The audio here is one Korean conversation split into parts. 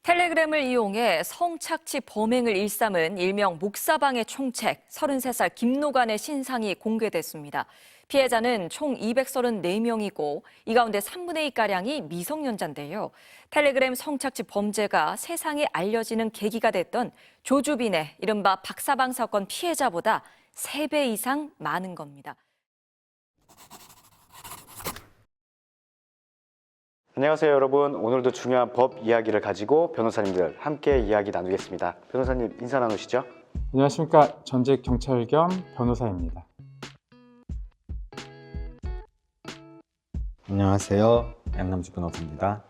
텔레그램을 이용해 성착취 범행을 일삼은 일명 목사방의 총책 33살 김노간의 신상이 공개됐습니다. 피해자는 총 234명이고 이 가운데 3분의 2가량이 미성년자인데요. 텔레그램 성착취 범죄가 세상에 알려지는 계기가 됐던 조주빈의 이른바 박사방 사건 피해자보다 3배 이상 많은 겁니다. 안녕하세요, 여러분. 오늘도 중요한 법 이야기를 가지고 변호사님들 함께 이야기 나누겠습니다. 변호사님 인사 나누시죠? 안녕하십니까. 전직 경찰 겸 변호사입니다. 안녕하세요. 양남주 변호사입니다.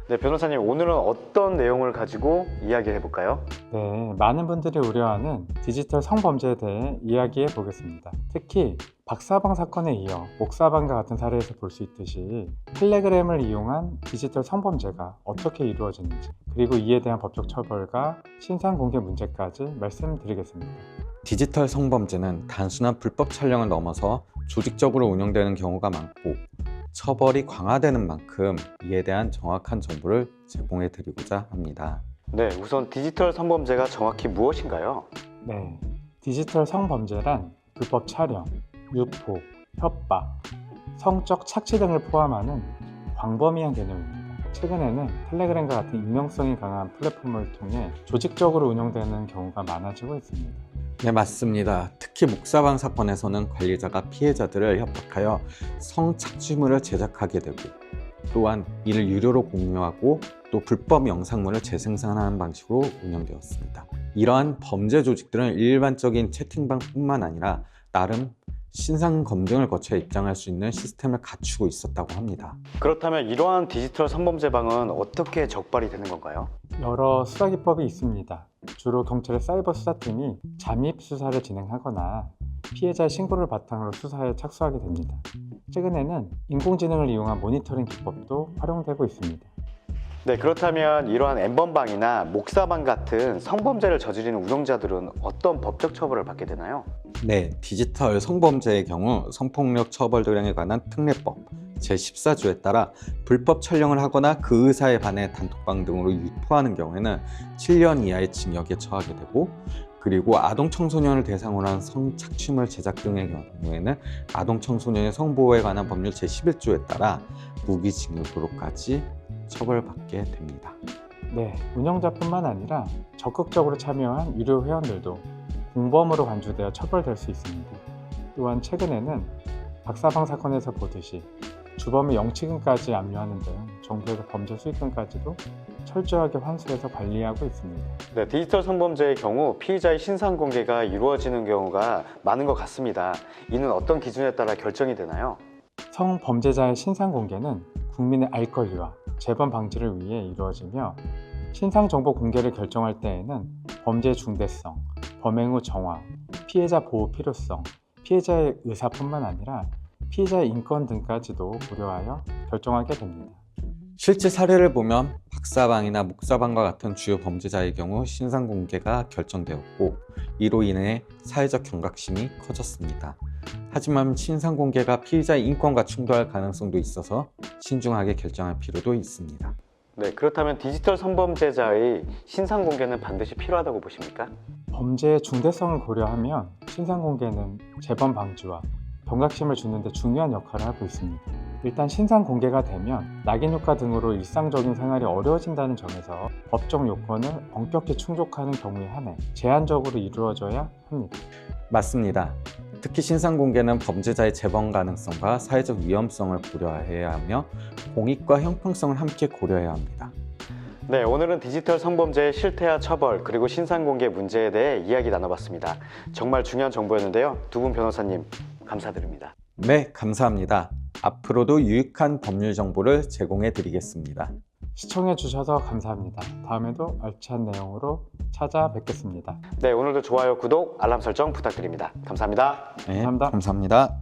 네, 변호사님 오늘은 어떤 내용을 가지고 이야기를 해볼까요? 네, 많은 분들이 우려하는 디지털 성범죄에 대해 이야기해 보겠습니다. 특히 박사방 사건에 이어 목사방과 같은 사례에서 볼 수 있듯이 텔레그램을 이용한 디지털 성범죄가 어떻게 이루어지는지, 그리고 이에 대한 법적 처벌과 신상 공개 문제까지 말씀드리겠습니다. 디지털 성범죄는 단순한 불법 촬영을 넘어서 조직적으로 운영되는 경우가 많고 처벌이 강화되는 만큼 이에 대한 정확한 정보를 제공해 드리고자 합니다. 네, 우선 디지털 성범죄가 정확히 무엇인가요? 네, 디지털 성범죄란 불법 촬영, 유포, 협박, 성적 착취 등을 포함하는 광범위한 개념입니다. 최근에는 텔레그램과 같은 익명성이 강한 플랫폼을 통해 조직적으로 운영되는 경우가 많아지고 있습니다. 네, 맞습니다. 특히 목사방 사건에서는 관리자가 피해자들을 협박하여 성착취물을 제작하게 되고 또한 이를 유료로 공유하고 또 불법 영상물을 재생산하는 방식으로 운영되었습니다. 이러한 범죄 조직들은 일반적인 채팅방뿐만 아니라 나름 신상 검증을 거쳐 입장할 수 있는 시스템을 갖추고 있었다고 합니다. 그렇다면 이러한 디지털 성범죄방은 어떻게 적발이 되는 건가요? 여러 수사 기법이 있습니다. 주로 경찰의 사이버 수사팀이 잠입 수사를 진행하거나 피해자의 신고를 바탕으로 수사에 착수하게 됩니다. 최근에는 인공지능을 이용한 모니터링 기법도 활용되고 있습니다. 네, 그렇다면 이러한 N번방이나 목사방 같은 성범죄를 저지르는 운영자들은 어떤 법적 처벌을 받게 되나요? 네, 디지털 성범죄의 경우 성폭력 처벌 도량에 관한 특례법 제14조에 따라 불법 촬영을 하거나 그 의사에 반해 단톡방 등으로 유포하는 경우에는 7년 이하의 징역에 처하게 되고, 그리고 아동 청소년을 대상으로 한 성착취물 제작 등의 경우에는 아동 청소년의 성보호에 관한 법률 제11조에 따라 무기징역으로까지 처벌받게 됩니다. 네, 운영자뿐만 아니라 적극적으로 참여한 유료 회원들도 공범으로 간주되어 처벌될 수 있습니다. 또한 최근에는 박사방 사건에서 보듯이 주범의 영치금까지 압류하는 등 정부에서 범죄 수익금까지도 철저하게 환수해서 관리하고 있습니다. 네, 디지털 성범죄의 경우 피의자의 신상 공개가 이루어지는 경우가 많은 것 같습니다. 이는 어떤 기준에 따라 결정이 되나요? 성범죄자의 신상 공개는 국민의 알 권리와 재범 방지를 위해 이루어지며, 신상 정보 공개를 결정할 때에는 범죄의 중대성, 범행 후 정황, 피해자 보호 필요성, 피해자의 의사뿐만 아니라 피해자의 인권 등까지도 고려하여 결정하게 됩니다. 실제 사례를 보면 박사방이나 목사방과 같은 주요 범죄자의 경우 신상 공개가 결정되었고 이로 인해 사회적 경각심이 커졌습니다. 하지만 신상 공개가 피의자의 인권과 충돌할 가능성도 있어서 신중하게 결정할 필요도 있습니다. 네, 그렇다면 디지털 성범죄자의 신상 공개는 반드시 필요하다고 보십니까? 범죄의 중대성을 고려하면 신상 공개는 재범 방지와 경각심을 주는 데 중요한 역할을 하고 있습니다. 일단 신상 공개가 되면 낙인 효과 등으로 일상적인 생활이 어려워진다는 점에서 법적 요건을 엄격히 충족하는 경우에 한해 제한적으로 이루어져야 합니다. 맞습니다. 특히 신상 공개는 범죄자의 재범 가능성과 사회적 위험성을 고려해야 하며 공익과 형평성을 함께 고려해야 합니다. 네, 오늘은 디지털 성범죄의 실태와 처벌 그리고 신상 공개 문제에 대해 이야기 나눠봤습니다. 정말 중요한 정보였는데요. 두 분 변호사님 감사드립니다. 네, 감사합니다. 앞으로도 유익한 법률 정보를 제공해 드리겠습니다. 시청해 주셔서 감사합니다. 다음에도 알찬 내용으로 찾아뵙겠습니다. 네, 오늘도 좋아요, 구독, 알람 설정 부탁드립니다. 감사합니다. 네, 감사합니다. 감사합니다.